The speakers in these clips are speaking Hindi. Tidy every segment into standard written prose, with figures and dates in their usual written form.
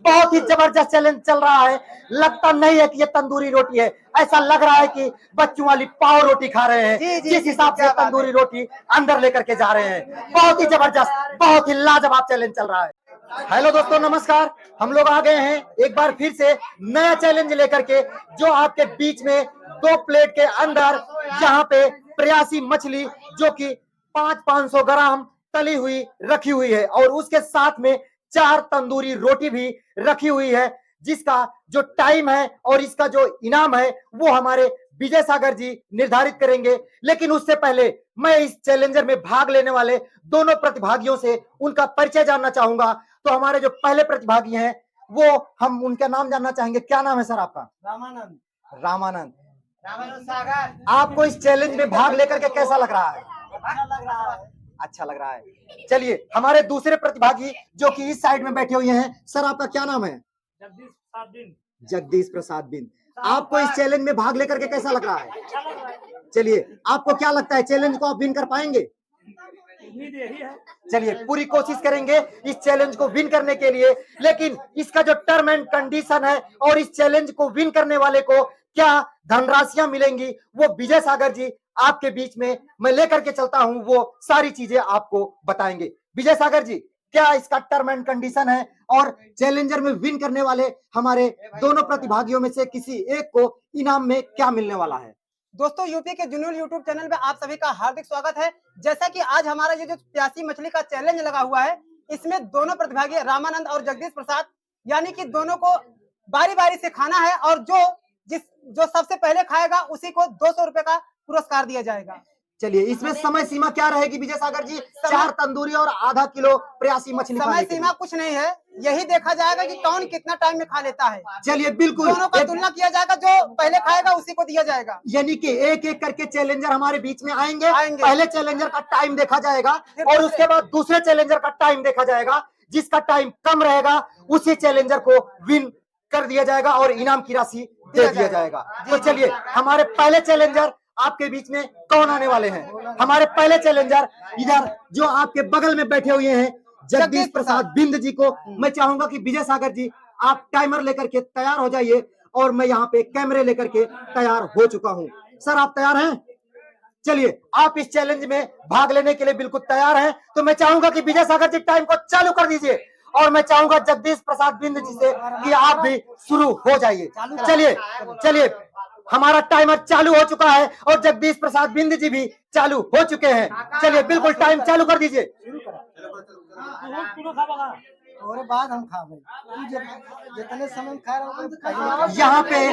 बहुत ही जबरदस्त चैलेंज चल रहा है। लगता नहीं है कि ये तंदूरी रोटी है, ऐसा लग रहा है कि बच्चों वाली पाव रोटी खा रहे हैं। जिस हिसाब से तंदूरी रोटी अंदर लेकर के जा रहे हैं, बहुत ही जबरदस्त, बहुत ही लाजवाब चैलेंज चल रहा है। हेलो दोस्तों, नमस्कार। हम लोग आ गए हैं एक बार फिर से नया चैलेंज लेकर के, जो आपके बीच में 2 प्लेट के अंदर यहाँ पे प्रयासी मछली जो कि 500 ग्राम तली हुई रखी हुई है, और उसके साथ में 4 तंदूरी रोटी भी रखी हुई है, जिसका जो टाइम है और इसका जो इनाम है वो हमारे विजय सागर जी निर्धारित करेंगे। लेकिन उससे पहले मैं इस चैलेंजर में भाग लेने वाले दोनों प्रतिभागियों से उनका परिचय जानना चाहूंगा। तो हमारे जो पहले प्रतिभागी हैं वो हम उनका नाम जानना चाहेंगे। क्या नाम है सर आपका? रामानंद। रामानंद। रामानंद सागर। आपको इस चैलेंज में भाग लेकर के कैसा लग रहा है? अच्छा लग रहा है। अच्छा लग रहा है। चलिए हमारे दूसरे प्रतिभागी जो कि इस साइड में बैठे हुए हैं, सर आपका क्या नाम है? जगदीश प्रसाद बिंद। जगदीश प्रसाद बिंद। आपको इस चैलेंज में भाग लेकर के कैसा लग रहा है? अच्छा लग रहा है। चलिए, आपको क्या लगता है चैलेंज को आप विन कर पाएंगे? उम्मीद यही है। चलिए पूरी कोशिश करेंगे इस चैलेंज को विन करने के लिए। लेकिन इसका जो टर्म एंड कंडीशन है और इस चैलेंज को विन करने वाले को क्या धनराशियां मिलेंगी, वो विजय सागर जी आपके बीच में मैं लेकर के चलता हूं, वो सारी चीजें आपको बताएंगे। विजय सागर जी, क्या इसका टर्म एंड कंडीशन है और चैलेंजर में विन करने वाले हमारे दोनों प्रतिभागियों में से किसी एक को इनाम में क्या मिलने वाला है? दोस्तों, यूपी के जुनून यूट्यूब चैनल में आप सभी का हार्दिक स्वागत है। जैसा कि आज हमारा ये जो प्यासी मछली का चैलेंज लगा हुआ है, इसमें दोनों प्रतिभागी रामानंद और जगदीश प्रसाद, यानी कि दोनों को बारी बारी से खाना है, और जो सबसे पहले खाएगा उसी को 200 रुपए का पुरस्कार दिया जाएगा। चलिए, इसमें समय सीमा क्या रहेगी विजय सागर जी? 4 तंदूरी और आधा किलो प्रयासी मछली। समय सीमा कुछ नहीं है, यही देखा जाएगा कि कौन कितना टाइम में खा लेता है। चलिए बिल्कुल, दोनों का तुलना किया जाएगा, जो पहले खाएगा उसी को दिया जाएगा। यानी कि एक एक करके चैलेंजर हमारे बीच में आएंगे। पहले चैलेंजर का टाइम देखा जाएगा और उसके बाद दूसरे चैलेंजर का टाइम देखा जाएगा। जिसका टाइम कम रहेगा उसी चैलेंजर को विन कर दिया जाएगा और इनाम की राशि दे दिया जाएगा। तो चलिए, हमारे पहले चैलेंजर आपके बीच में कौन आने वाले हैं? हमारे पहले चैलेंजर इधर जो आपके बगल में बैठे हुए हैं, जगदीश प्रसाद बिंद जी को मैं चाहूंगा कि विजय सागर जी आप टाइमर लेकर के तैयार हो जाइए, और मैं यहाँ पे कैमरे लेकर के तैयार हो चुका हूँ। सर आप तैयार हैं? चलिए, आप इस चैलेंज में भाग लेने के लिए बिल्कुल तैयार हैं। तो मैं चाहूंगा कि विजय सागर जी टाइम को चालू कर दीजिए, और मैं चाहूंगा जगदीश प्रसाद बिंद जी से कि आप भी शुरू हो जाइए। चलिए, हमारा टाइमर चालू हो चुका है और जगदीश प्रसाद बिंद जी भी चालू हो चुके हैं। चलिए बिल्कुल टाइम चालू कर दीजिए। और बाद हम खा जितने समय खा रहा हूँ। यहाँ पे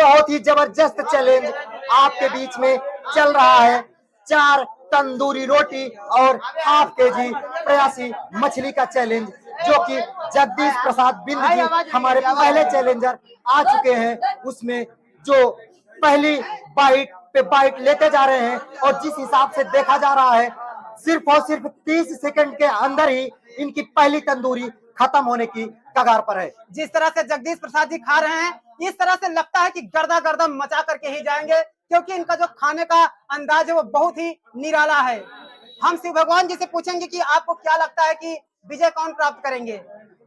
बहुत ही जबरदस्त चैलेंज आपके बीच में चल रहा है। 4 तंदूरी रोटी और हाफ केजी प्रयासी मछली का चैलेंज, जो कि जगदीश प्रसाद बिंद जी हमारे पहले चैलेंजर आ चुके हैं। उसमें जो पहली बाइट पे बाइट लेते जा रहे हैं, और जिस हिसाब से देखा जा रहा है सिर्फ और सिर्फ 30 सेकंड के अंदर ही इनकी पहली तंदूरी खत्म होने की कगार पर है। जिस तरह से जगदीश प्रसाद जी खा रहे हैं, इस तरह से लगता है कि गर्दा गर्दा मचा करके ही जाएंगे, क्योंकि इनका जो खाने का अंदाज है वो बहुत ही निराला है। हम शिव भगवान जी से पूछेंगे कि आपको क्या लगता है कि विजय कौन प्राप्त करेंगे?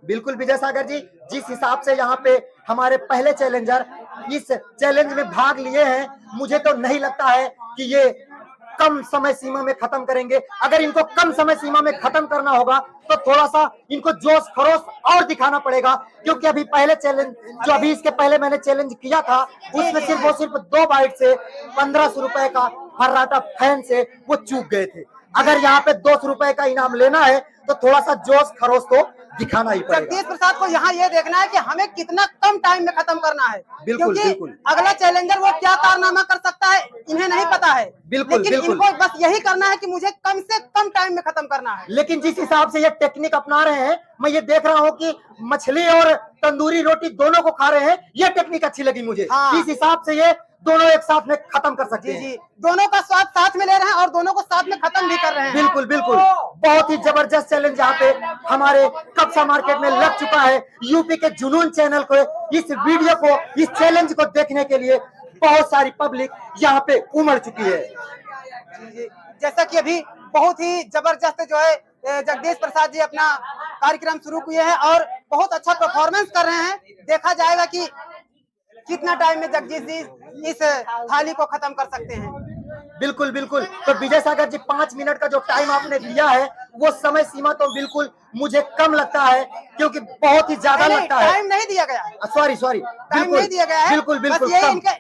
बिल्कुल विजय सागर जी, जिस हिसाब से यहाँ पे हमारे पहले चैलेंजर इस चैलेंज में भाग लिए हैं, मुझे तो नहीं लगता है कि ये कम समय सीमा में खत्म करेंगे। अगर इनको कम समय सीमा में खत्म करना होगा तो थोड़ा सा इनको जोश खरोश और दिखाना पड़ेगा, क्योंकि अभी पहले चैलेंज जो अभी इसके पहले मैंने चैलेंज किया था, उसमें सिर्फ और सिर्फ 2 बाइट से 1500 रुपए का फर्राटा फैन से वो चूक गए थे। अगर यहाँ पे 200 रुपए का इनाम लेना है तो थोड़ा सा जोश खरोश तो दिखाना ही पड़ेगा। जगदीश प्रसाद को यहाँ ये देखना है कि हमें कितना कम टाइम में खत्म करना है। बिल्कुल, क्योंकि बिल्कुल। अगला चैलेंजर वो क्या कारनामा कर सकता है इन्हें नहीं पता है। लेकिन इनको बस यही करना है कि मुझे कम से कम टाइम में खत्म करना है। लेकिन जिस हिसाब से ये टेक्निक अपना रहे हैं, मैं ये देख रहा हूँ कि मछली और तंदूरी रोटी दोनों को खा रहे हैं, ये टेक्निक अच्छी लगी मुझे। इस हिसाब से ये दोनों एक साथ में खत्म कर सकते हैं। जी, दोनों का स्वाद साथ में ले रहे हैं और दोनों को साथ में खत्म भी कर रहे हैं। बिल्कुल बिल्कुल, बहुत ही जबरदस्त चैलेंज यहाँ पे हमारे कप्सा मार्केट में लग चुका है। यूपी के जुनून चैनल को इस वीडियो को, इस चैलेंज को देखने के लिए बहुत सारी पब्लिक यहाँ पे उमड़ चुकी है। जैसा कि अभी बहुत ही जबरदस्त जो है जगदीश प्रसाद जी अपना कार्यक्रम शुरू किए हैं और बहुत अच्छा परफॉर्मेंस कर रहे हैं। देखा जाएगा कि कितना टाइम में जगदीश जी इस थाली को खत्म कर सकते हैं। बिल्कुल बिल्कुल। तो विजय सागर जी 5 मिनट का जो टाइम आपने दिया है वो समय सीमा तो बिल्कुल मुझे कम लगता है, क्योंकि बहुत ही ज्यादा लगता है। टाइम नहीं दिया गया, सॉरी सॉरी, टाइम नहीं दिया गया है। बिल्कुल बिल्कुल, बस यही इनके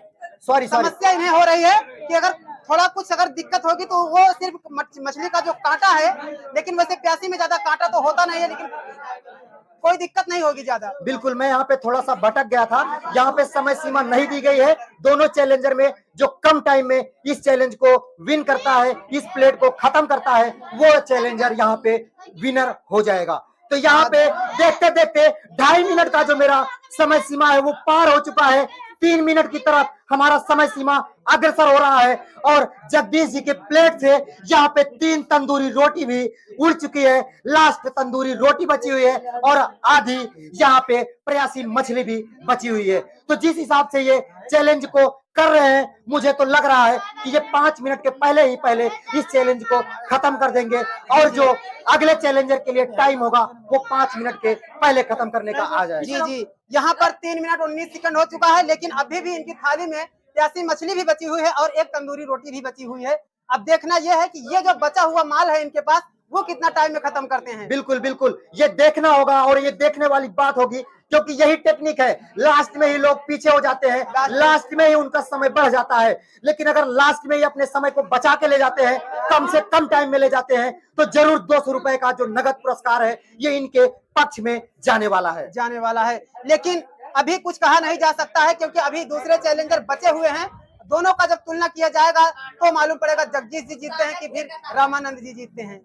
सॉरी समस्या इन्हें हो रही है कि अगर थोड़ा कुछ अगर दिक्कत होगी तो वो सिर्फ मछली का जो कांटा है, लेकिन वैसे प्यासी में ज्यादा कांटा तो होता नहीं है, लेकिन कोई दिक्कत नहीं होगी ज्यादा। बिल्कुल, मैं यहाँ पे थोड़ा सा भटक गया था। यहाँ पे समय सीमा नहीं दी गई है। दोनों चैलेंजर में जो कम टाइम में इस चैलेंज को विन करता है, इस प्लेट को खत्म करता है, वो चैलेंजर यहाँ पे विनर हो जाएगा। तो यहाँ पे देखते देखते 2.5 मिनट का जो मेरा समय सीमा है वो पार हो चुका है। 3 मिनट की तरफ हमारा समय सीमा अग्रसर हो रहा है और जगदीश जी के प्लेट से यहाँ पे 3 तंदूरी रोटी भी उड़ चुकी है। लास्ट तंदूरी रोटी बची हुई है और आधी यहाँ पे प्रयासी मछली भी बची हुई है। तो जिस हिसाब से ये चैलेंज को कर रहे हैं, मुझे तो लग रहा है कि ये 5 मिनट के पहले इस चैलेंज को खत्म कर देंगे और जो अगले चैलेंजर के लिए टाइम होगा वो 5 मिनट के पहले खत्म करने का आ जाएगा। जी, यहाँ पर 3 मिनट 19 सेकंड हो चुका है, लेकिन अभी भी इनकी थाली में प्यासी मछली भी बची हुई है और एक तंदूरी रोटी भी बची हुई है। अब देखना यह है कि ये जो बचा हुआ माल है इनके पास, वो कितना टाइम में खत्म करते हैं। बिल्कुल बिल्कुल, ये देखना होगा और ये देखने वाली बात होगी, क्योंकि यही टेक्निक है। लास्ट में ही लोग पीछे हो जाते हैं, लास्ट में ही उनका समय बढ़ जाता है। लेकिन अगर लास्ट में ही अपने समय को बचा के ले जाते हैं, कम से कम टाइम में ले जाते हैं, तो जरूर 200 रुपए का जो नगद पुरस्कार है ये इनके पक्ष में जाने वाला है। लेकिन अभी कुछ कहा नहीं जा सकता है, क्योंकि अभी दूसरे चैलेंजर बचे हुए हैं। दोनों का जब तुलना किया जाएगा तो मालूम पड़ेगा जगदीश जी जीतते हैं कि फिर रामानंद जी जीतते हैं।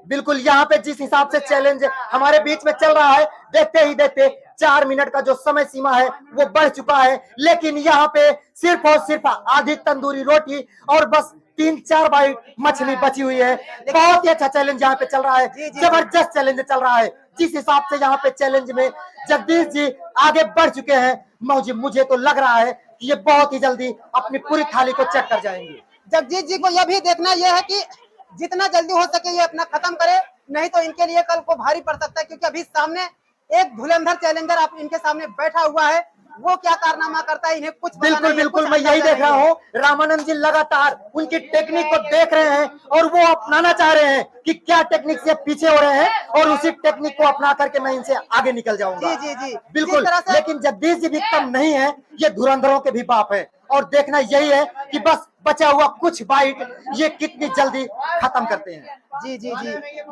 बिल्कुल, यहाँ पे जिस हिसाब से चैलेंज हमारे बीच में चल रहा है, देखते ही देखते 4 मिनट का जो समय सीमा है वो बढ़ चुका है। लेकिन यहाँ पे सिर्फ और सिर्फ आधी तंदूरी रोटी और बस 3-4 बाइट मछली बची हुई है। बहुत ही अच्छा चैलेंज यहाँ पे चल रहा है, जबरदस्त चैलेंज चल रहा है। जिस हिसाब से यहाँ पे चैलेंज में जगदीश जी आगे बढ़ चुके हैं, मुझे तो लग रहा है कि ये बहुत ही जल्दी अपनी पूरी थाली को चेक कर जाएंगे। जगदीश जी को यह भी देखना यह है कि जितना जल्दी हो सके ये अपना खत्म करे, नहीं तो इनके लिए कल को भारी पड़ सकता है, क्योंकि अभी सामने एक धुरंधर चैलेंजर आप इनके सामने बैठा हुआ है। वो क्या कारनामा करता है इन्हें कुछ पता बिल्कुल नहीं है, बिल्कुल, कुछ मैं यही अंदाजा देख रहा नहीं है। हूँ। रामानंद जी लगातार उनकी टेक्निक को देख रहे हैं और वो अपनाना चाह रहे हैं कि क्या टेक्निक से पीछे हो रहे हैं और उसी टेक्निक को अपना करके मैं इनसे आगे निकल जाऊंगा। जी बिल्कुल, जिस तरह से लेकिन जगदीश जी भी कम नहीं है, ये धुरंधरों के भी बाप है। और देखना यही है कि बस बचा हुआ कुछ बाइट ये कितनी जल्दी खत्म करते हैं। जी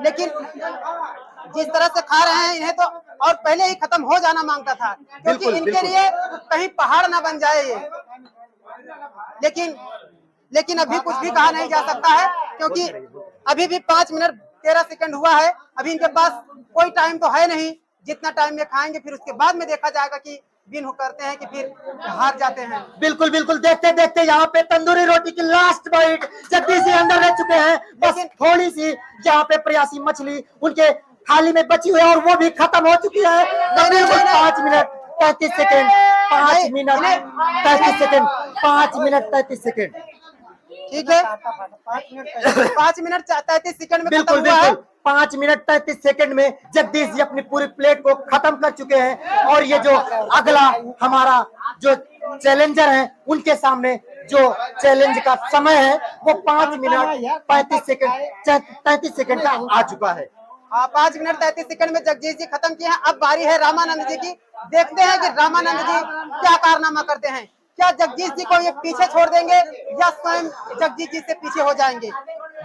लेकिन जिस तरह से खा रहे हैं इन्हें तो और पहले ही खत्म हो जाना मांगता था, क्योंकि बिल्कुल, इनके बिल्कुल। लिए कहीं पहाड़ ना बन जाए ये। लेकिन अभी कुछ भी कहा नहीं जा सकता है, क्योंकि अभी भी 5 मिनट 13 सेकंड हुआ है। अभी इनके पास कोई टाइम तो है नहीं। जितना टाइम में खाएंगे फिर उसके बाद में देखा जाएगा कि विन करते हैं कि फिर हार जाते हैं। बिल्कुल बिल्कुल, देखते देखते यहाँ पे तंदूरी रोटी की लास्ट बाइट जगदीश जी अंदर ले चुके हैं। बस थोड़ी सी यहाँ पे प्रयासी मछली उनके थाली में बची हुई है और वो भी खत्म हो चुकी है। 5 minute 35 second 5 minute 35 second 5 minute 33 second. ठीक है, 5 मिनट 33 सेकंड में बिल्कुल खत्म हुआ है। बिल्कुल, 5 मिनट 33 सेकंड में जगदीश जी अपनी पूरी प्लेट को खत्म कर चुके हैं। और ये जो अगला हमारा जो चैलेंजर है उनके सामने जो चैलेंज का समय है वो 5 मिनट 33 सेकंड का आ चुका है। 5 मिनट 33 सेकंड में जगदीश जी खत्म किए हैं। अब बारी है रामानंद जी की। देखते हैं कि रामानंद जी क्या कारनामा करते हैं। क्या जगदीश जी को ये पीछे छोड़ देंगे या स्वयं जगदीश जी से पीछे हो जाएंगे?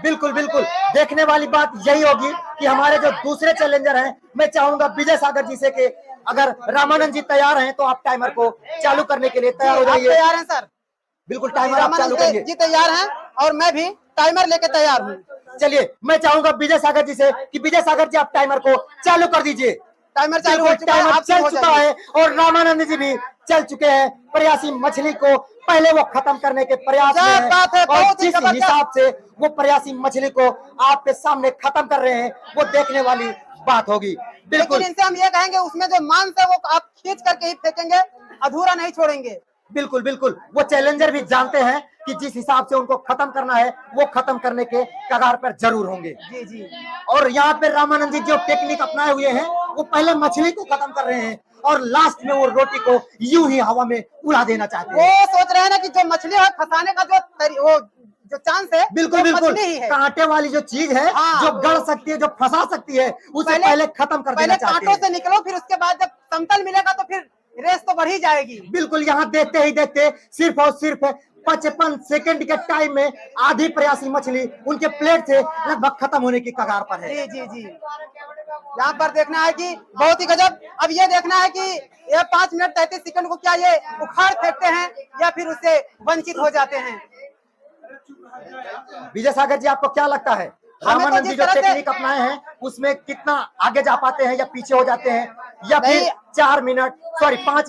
बिल्कुल बिल्कुल, देखने वाली बात यही होगी कि हमारे जो दूसरे चैलेंजर हैं, मैं चाहूंगा विजय सागर जी से कि अगर रामानंद जी तैयार हैं तो आप टाइमर को चालू करने के लिए तैयार हो जाइए। तैयार हैं सर? बिल्कुल, टाइमर आप चालू करिए। जी तैयार हैं और मैं भी टाइमर लेके तैयार हूँ। चलिए, मैं चाहूंगा विजय सागर जी से कि विजय सागर जी आप टाइमर को चालू कर दीजिए। टाइमर चालू हो चुका है, टाइमर आप चल चुका है और रामानंद जी भी चल चुके हैं। प्रयासी मछली को पहले वो खत्म करने के प्रयास में हैं और जिस हिसाब से वो प्रयासी मछली को आपके सामने खत्म कर रहे हैं वो देखने वाली बात होगी। बिल्कुल, लेकिन इनसे हम ये कहेंगे उसमें जो मांस है वो आप खींच करके ही फेंकेंगे, अधूरा नहीं छोड़ेंगे। बिल्कुल बिल्कुल, वो चैलेंजर भी जानते हैं कि जिस हिसाब से उनको खत्म करना है वो खत्म करने के कगार पर जरूर होंगे। जी जी। और यहाँ पे रामानंद जी जो टेक्निक अपनाए हुए हैं वो पहले मछली को खत्म कर रहे हैं और लास्ट में वो रोटी को यूं ही हवा में उड़ा देना चाहते वो हैं। सोच रहे हैं ना कि जो मछली है फंसाने का वो जो चांस है बिल्कुल वो बिल्कुल, मछली ही है। कांटे वाली जो चीज है हाँ। जो गड़ सकती है, जो फंसा सकती है, उसे पहले खत्म कर देना पहले चाहते कांटों हैं। से निकलो, फिर उसके बाद जब समतल मिलेगा तो फिर रेस तो बढ़ ही जाएगी। बिल्कुल, यहाँ देखते ही देखते सिर्फ और सिर्फ 55 सेकंड के टाइम में आधी प्रयासी मछली उनके प्लेट से लगभग खत्म होने की कगार पर है। जी जी जी। यहाँ पर देखना है कि बहुत ही गजब। अब ये देखना है कि ये 5 मिनट 33 सेकंड को क्या ये उखाड़ फेंकते हैं या फिर उससे वंचित हो जाते हैं। विजय सागर जी, आपको क्या लगता है रामानंद जी जो टेक्निक अपनाए हैं उसमें कितना आगे जा पाते हैं या पीछे हो जाते हैं, या फिर 5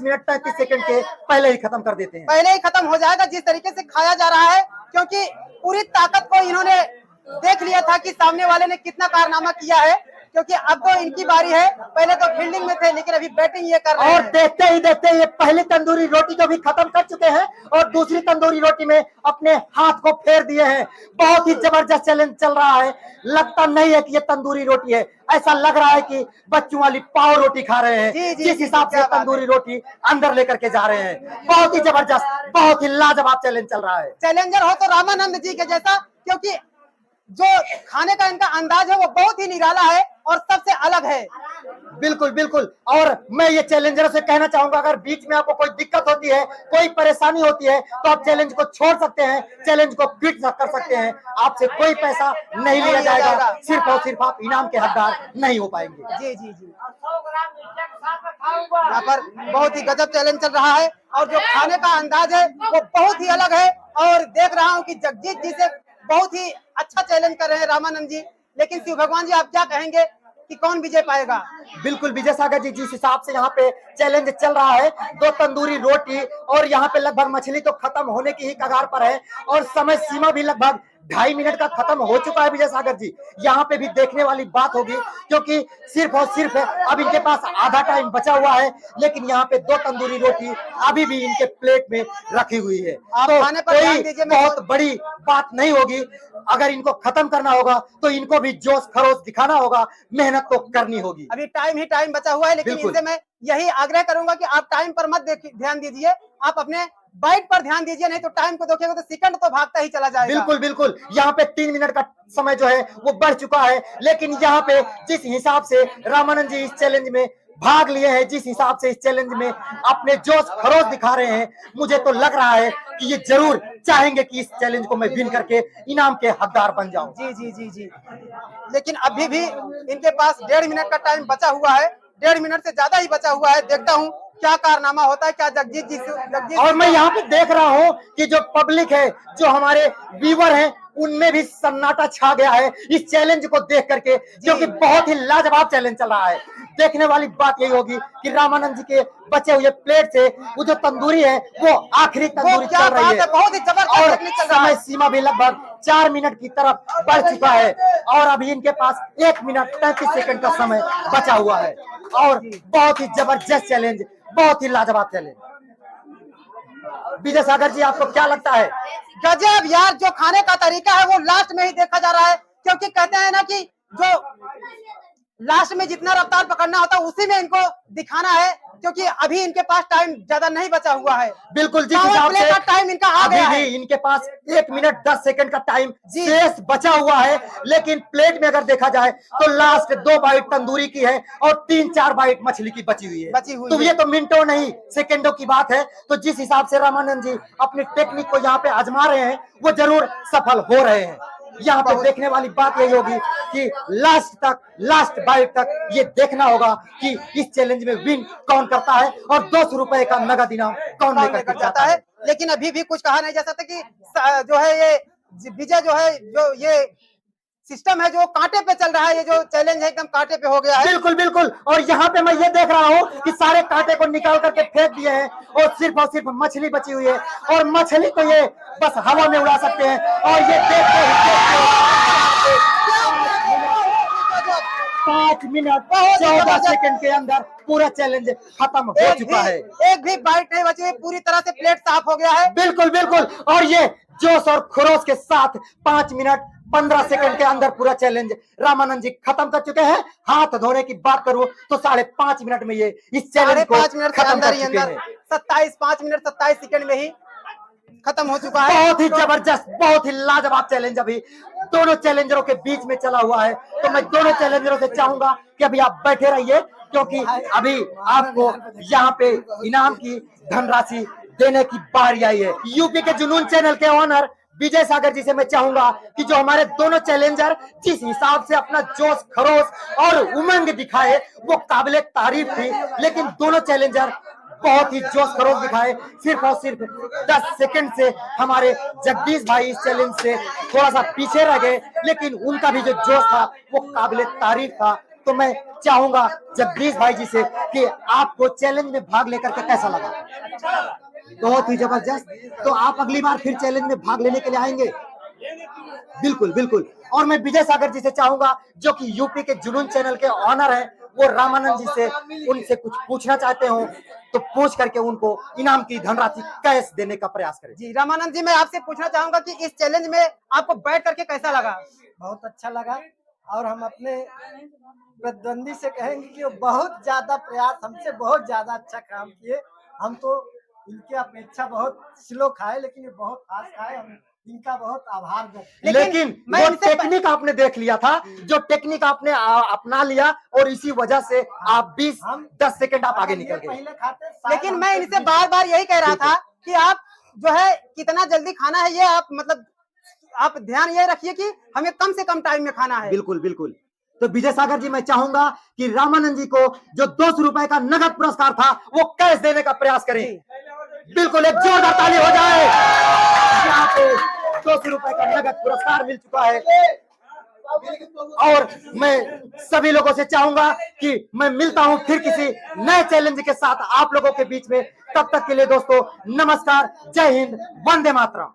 मिनट 33 सेकंड के पहले ही खत्म कर देते हैं? पहले ही खत्म हो जाएगा जिस तरीके से खाया जा रहा है, क्योंकि पूरी ताकत को इन्होंने देख लिया था कि सामने वाले ने कितना कारनामा किया है, क्योंकि अब तो इनकी बारी है। पहले तो फील्डिंग में थे लेकिन अभी बैटिंग ये कर रहे हैं। और देखते ही देखते ये पहली तंदूरी रोटी को भी खत्म कर चुके हैं और दूसरी तंदूरी रोटी में अपने हाथ को फेर दिए हैं। बहुत ही जबरदस्त चैलेंज चल रहा है। लगता नहीं है कि ये तंदूरी रोटी है, ऐसा लग रहा है कि बच्चों वाली पाव रोटी खा रहे हैं। जिस हिसाब से तंदूरी रोटी अंदर लेकर के जा रहे हैं, बहुत ही जबरदस्त, बहुत ही लाजवाब चैलेंज चल रहा है। चैलेंजर हो तो रामानंद जी के जैसा, क्योंकि जो खाने का इनका अंदाज है वो बहुत ही निराला है और सबसे अलग है। बिल्कुल बिल्कुल। और मैं ये चैलेंजर से कहना चाहूंगा, अगर बीच में आपको कोई दिक्कत होती है, कोई परेशानी होती है, तो आप चैलेंज को छोड़ सकते हैं, चैलेंज को क्विट कर सकते हैं। आपसे कोई पैसा नहीं लिया जाएगा, सिर्फ और सिर्फ आप इनाम के हकदार नहीं हो पाएंगे। जी जी जी। यहाँ पर बहुत ही गजब चैलेंज चल रहा है और जो खाने का अंदाज है वो बहुत ही अलग है। और देख रहा हूँ कि जगजीत जी से बहुत ही अच्छा चैलेंज कर रहे हैं रामानंद जी। लेकिन शिव भगवान जी, आप क्या कहेंगे कि कौन विजय पाएगा? बिल्कुल विजय सागर जी, जिस हिसाब से यहाँ पे चैलेंज चल रहा है, 2 तंदूरी रोटी और यहाँ पे लगभग मछली तो खत्म होने की ही कगार पर है और समय सीमा भी लगभग 2.5 मिनट का खत्म हो चुका है। विजय सागर जी, यहाँ पे भी देखने वाली बात होगी, क्योंकि सिर्फ और सिर्फ अब इनके पास आधा टाइम बचा हुआ है, लेकिन यहाँ पे 2 तंदूरी रोटी अभी भी इनके प्लेट में रखी हुई है। तो कोई बहुत बड़ी बात नहीं होगी। अगर इनको खत्म करना होगा तो इनको भी जोश खरोश दिखाना होगा, मेहनत तो करनी होगी। अभी टाइम ही टाइम बचा हुआ है, लेकिन इनसे मैं यही आग्रह करूंगा कि आप टाइम पर मत ध्यान दीजिए, आप अपने बाइट पर ध्यान दीजिए, नहीं तो टाइम को देखिएगा तो सेकंड तो भागता ही चला जाएगा। बिल्कुल बिल्कुल। यहाँ पे 3 मिनट का समय जो है वो बढ़ चुका है, लेकिन यहाँ पे जिस हिसाब से रामानंद जी इस चैलेंज में भाग लिए हैं, जिस हिसाब से इस चैलेंज में अपने जोश खरोश दिखा रहे हैं, मुझे तो लग रहा है कि ये जरूर चाहेंगे कि इस चैलेंज को मैं विन करके इनाम के हकदार बन जाऊं। जी जी जी जी। लेकिन अभी भी इनके पास 1.5 मिनट का टाइम बचा हुआ है, 1.5 मिनट से ज्यादा ही बचा हुआ है। देखता हूँ क्या कारनामा होता है, क्या जगजीत जी। और मैं यहाँ पे देख रहा हूँ कि जो पब्लिक है, जो हमारे व्यूअर हैं, उनमें भी सन्नाटा छा गया है इस चैलेंज को देख करके, क्योंकि बहुत ही लाजवाब चैलेंज चल रहा है। देखने वाली बात यही होगी कि रामानंद जी के बचे हुए प्लेट से वो जो तंदूरी है वो आखिरी तंदूरी चल रही है। बहुत ही और समय सीमा भी लगभग 4 मिनट की तरफ बढ़ चुका है और अभी इनके पास 1 मिनट 33 सेकंड का समय बचा हुआ है। और बहुत ही जबरदस्त चैलेंज, बहुत ही लाजवाब चैलेंज। विजय सागर जी, आपको क्या लगता है? गजब यार, जो खाने का तरीका है वो लास्ट में ही देखा जा रहा है, क्योंकि कहते हैं ना कि जो लास्ट में जितना रफ्तार पकड़ना होता है उसी में इनको दिखाना है, क्योंकि अभी इनके पास टाइम ज्यादा नहीं बचा हुआ है। बिल्कुल, जिस हिसाब से टाइम इनका आ गया है, इनके पास 1 मिनट 10 सेकंड का टाइम शेष बचा हुआ है, लेकिन प्लेट में अगर देखा जाए तो लास्ट 2 बाइट तंदूरी की है और 3-4 बाइट मछली की बची हुई है। तो ये तो मिनटों नहीं सेकंडों की बात है। तो जिस हिसाब से रामानंद जी अपनी टेक्निक को यहाँ पे आजमा रहे हैं, वो जरूर सफल हो रहे हैं। यहाँ पे देखने वाली बात यही होगी कि लास्ट बाइट तक ये देखना होगा कि इस चैलेंज में विन कौन करता है और 200 रुपए का नगद इनाम कौन लेकर जाता है। लेकिन अभी भी कुछ कहा नहीं जा सकता कि जो है ये विजय जो है, जो ये सिस्टम है जो कांटे पे चल रहा है, ये जो चैलेंज है एकदम कांटे पे हो गया है। बिल्कुल बिल्कुल। और यहाँ पे मैं ये देख रहा हूँ कि सारे कांटे को निकाल करके फेंक दिए हैं और सिर्फ मछली बची हुई है और मछली को ये बस हवा में उड़ा सकते हैं। और ये देखते 5 मिनट 14 सेकंड के अंदर पूरा चैलेंज खत्म हो चुका है। एक भी बाइट नहीं बची है, पूरी तरह से प्लेट साफ हो गया है। बिल्कुल बिल्कुल, और ये जोश और खरोश के साथ 5 मिनट 15 सेकंड के अंदर पूरा चैलेंज रामानंद जी खत्म कर चुके हैं। हाथ धोने की बात करूं तो 5.5 मिनट में ये इस चैलेंज को 5.5 मिनट के खत्म अंदर कर ही चुके अंदर हैं। 5 मिनट 27 सेकंड में ही खत्म हो चुका है। बहुत ही जबरदस्त, बहुत ही लाजवाब चैलेंज अभी दोनों चैलेंजरों के बीच में चला हुआ है। तो मैं दोनों चैलेंजरों से चाहूंगा कि अभी आप बैठे रहिए, क्योंकि अभी आपको यहाँ पे इनाम की धनराशि देने की बारी आई है। यूपी के जुनून चैनल के ऑनर विजय सागर जी से मैं चाहूंगा कि जो हमारे दोनों चैलेंजर जिस हिसाब से अपना जोश खरोश और उमंग दिखाए वो काबिले तारीफ थी, लेकिन दोनों चैलेंजर बहुत ही जोश खरोश दिखाए। सिर्फ और सिर्फ 10 सेकंड से हमारे जगदीश भाई इस चैलेंज से थोड़ा सा पीछे रह गए, लेकिन उनका भी जो जोश था वो काबिले तारीफ था। तो मैं चाहूंगा जगदीश भाई जी से कि आपको चैलेंज में भाग लेकर के कैसा लगा? बहुत ही जबरदस्त। तो आप अगली बार फिर चैलेंज में भाग लेने के लिए आएंगे? बिल्कुल बिल्कुल। और मैं विजय सागर जी से चाहूंगा जो कि यूपी के जुनून चैनल के ऑनर हैं, वो रामानंद जी से उनसे कुछ पूछना चाहते हो तो पूछ करके उनको इनाम की धनराशि कैश देने का प्रयास करें। जी रामानंद जी, मैं आपसे पूछना चाहूंगा कि इस चैलेंज में आपको बैठ करके कैसा लगा? बहुत अच्छा लगा, और हम अपने प्रतिद्वंदी से कहेंगे कि वो बहुत ज्यादा प्रयास, हमसे बहुत ज्यादा अच्छा काम किए। हम तो इनके अपेक्षा बहुत स्लो खाए, लेकिन ये बहुत फास्ट खाए। हम इनका बहुत आभार व्यक्त। लेकिन वो टेक्निक आपने देख लिया था, जो टेक्निक आपने अपना लिया, और इसी वजह से आप 10 सेकंड आप आगे निकल गए। पहले खाते, लेकिन मैं इनसे बार बार यही कह रहा था कि आप जो है कितना जल्दी खाना है, ये आप मतलब आप ध्यान ये रखिए कि हमें कम से कम टाइम में खाना है। बिल्कुल बिल्कुल। तो विजय सागर जी, मैं चाहूंगा कि रामानंद जी को जो 200 रुपए का नगद पुरस्कार था वो कैश देने का प्रयास करें। बिल्कुल, एक जोरदार ताली हो जाए। यहाँ पे 200 रुपए का नगद पुरस्कार मिल चुका है। और मैं सभी लोगों से चाहूंगा कि मैं मिलता हूं फिर किसी नए चैलेंज के साथ आप लोगों के बीच में। तब तक के लिए दोस्तों नमस्कार, जय हिंद, वंदे मातरम।